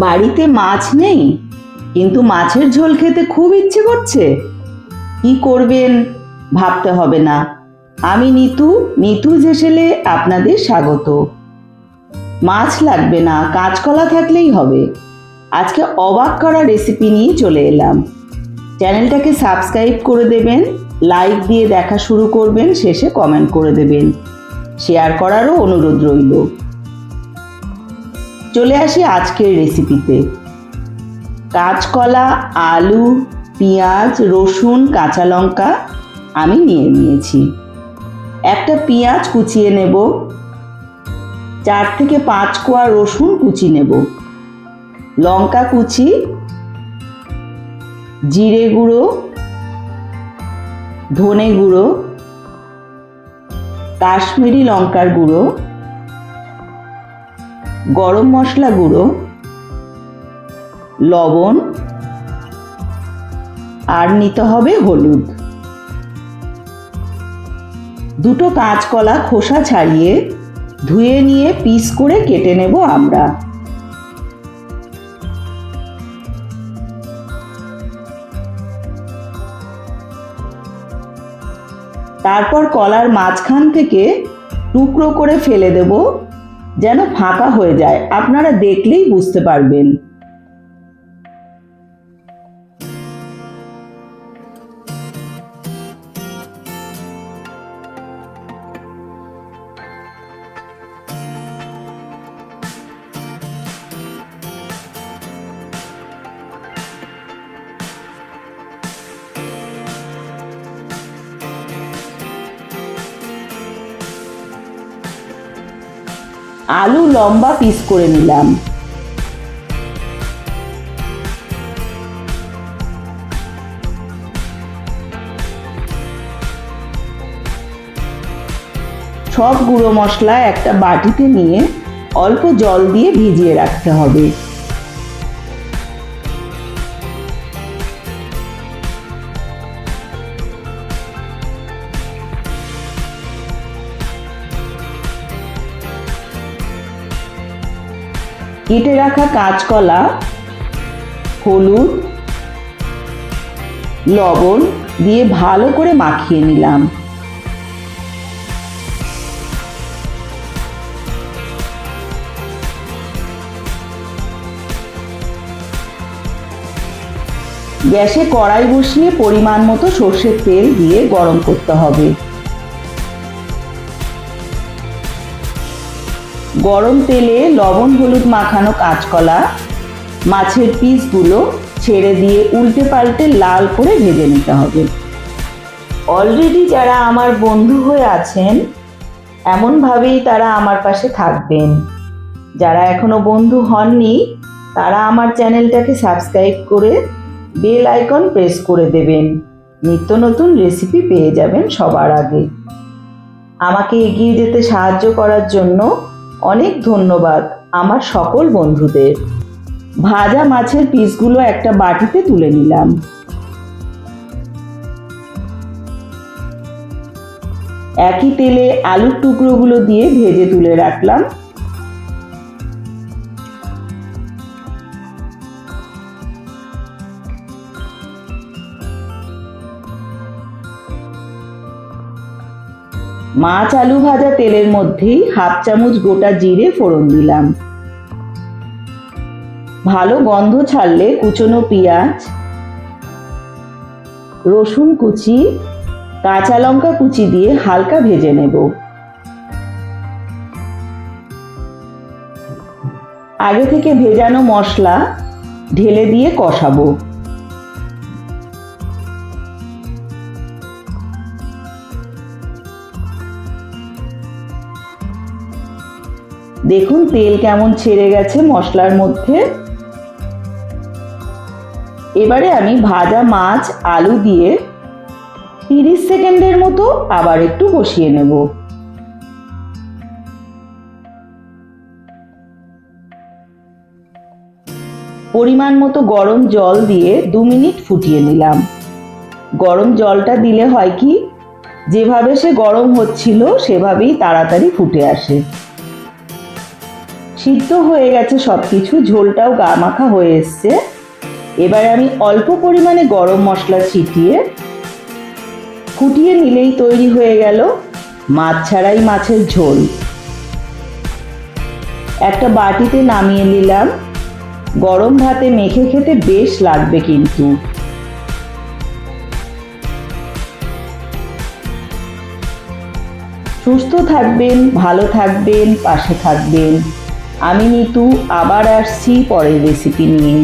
বাড়িতে মাছ নেই, কিন্তু মাছের ঝোল খেতে খুব ইচ্ছে করছে। কি করবেন ভাবতে হবে না। আমি নিতু হেসেলে আপনাদের স্বাগত। মাছ লাগবে না, কাঁচকলা থাকলেই হবে। আজকে অবাক করা রেসিপি নিয়ে চলে এলাম। চ্যানেলটাকে সাবস্ক্রাইব করে দেবেন, লাইক দিয়ে দেখা শুরু করবেন, শেষে কমেন্ট করে দেবেন। শেয়ার করারও অনুরোধ রইল। চলে আসি আজকের রেসিপিতে। কাঁচকলা, আলু, পেঁয়াজ, রসুন, কাঁচা লঙ্কা আমি নিয়েছি। একটা পেঁয়াজ কুচিয়ে নেব, 4 থেকে 5 কোয়া রসুন কুচি নেব, লঙ্কা কুচি, জিরে গুঁড়ো, ধনে গুঁড়ো, কাশ্মীরি লঙ্কার গুঁড়ো, গরম মশলা গুঁড়ো, লবণ আর নিতে হবে হলুদ। দুটো কাঁচকলা খোসা ছাড়িয়ে ধুয়ে নিয়ে পিস করে কেটে নেব আমরা। তারপর কলার মাঝখান থেকে টুকরো করে ফেলে দেব, যেন ফাঁকা হয়ে যায়। আপনারা দেখলেই বুঝতে পারবেন। আলু লম্বা পিস করে নিলাম। সব গুঁড়ো মশলা একটা বাটিতে নিয়ে অল্প জল দিয়ে ভিজিয়ে রাখতে হবে। কেটে রাখা কাঁচকলা, হলুদ, লবণ দিয়ে ভালো করে মাখিয়ে নিলাম। গ্যাসে কড়াই বসিয়ে পরিমাণ মতো সর্ষের তেল দিয়ে গরম করতে হবে। গরম তেলে লবণ হলুদ মাখানো কাঁচকলা, মাছের পিসগুলো ছেড়ে দিয়ে উল্টে পাল্টে লাল করে ভেজে নিতে হবে। অলরেডি যারা আমার বন্ধু হয়ে আছেন, এমনভাবেই তারা আমার পাশে থাকবেন। যারা এখনো বন্ধু হননি, তারা আমার চ্যানেলটাকে সাবস্ক্রাইব করে বেল আইকন প্রেস করে দেবেন। নিত্য নতুন রেসিপি পেয়ে যাবেন সবার আগে। আমাকে এগিয়ে যেতে সাহায্য করার জন্য অনেক ধন্যবাদ আমার সকল বন্ধুদের। ভাজা মাছের পিসগুলো একটা বাটিতে তুলে নিলাম। একই তেলে আলুর টুকরোগুলো দিয়ে ভেজে তুলে রাখলাম। মাছ আলু ভাজা তেলের মধ্যেই 1/2 চামচ গোটা জিরে ফোড়ন দিলাম। ভালো গন্ধ ছাড়লে কুচনো পেঁয়াজ, রসুন কুচি, কাঁচা লঙ্কা কুচি দিয়ে হালকা ভেজে নেব। আগে থেকে ভেজানো মশলা ঢেলে দিয়ে কষাবো। দেখুন তেল কেমন ছেড়ে গেছে মশলার মধ্যে। এবারে আমি ভাজা মাছ আলু দিয়ে 30 সেকেন্ডের মতো আবার একটু কষিয়ে নেব। পরিমাণ মতো গরম জল দিয়ে 2 মিনিট ফুটিয়ে নিলাম। গরম জলটা দিলে হয় কি, যেভাবে সে গরম হচ্ছিল সেভাবেই তাড়াতাড়ি ফুটে আসে। সিদ্ধ হয়ে গেছে সব কিছু, ঝোলটাও গা মাখা হয়ে এসছে। এবার আমি অল্প পরিমাণে গরম মশলা ছিটিয়ে ফুটিয়ে নিলেই তৈরি হয়ে গেল মাছ ছাড়াই মাছের ঝোল। একটা বাটিতে নামিয়ে নিলাম। গরম ভাতে মেখে খেতে বেশ লাগবে কিন্তু। সুস্থ থাকবেন, ভালো থাকবেন, পাশে থাকবেন। আমি নিতু আবার আসছি পরের রেসিপি নিয়ে।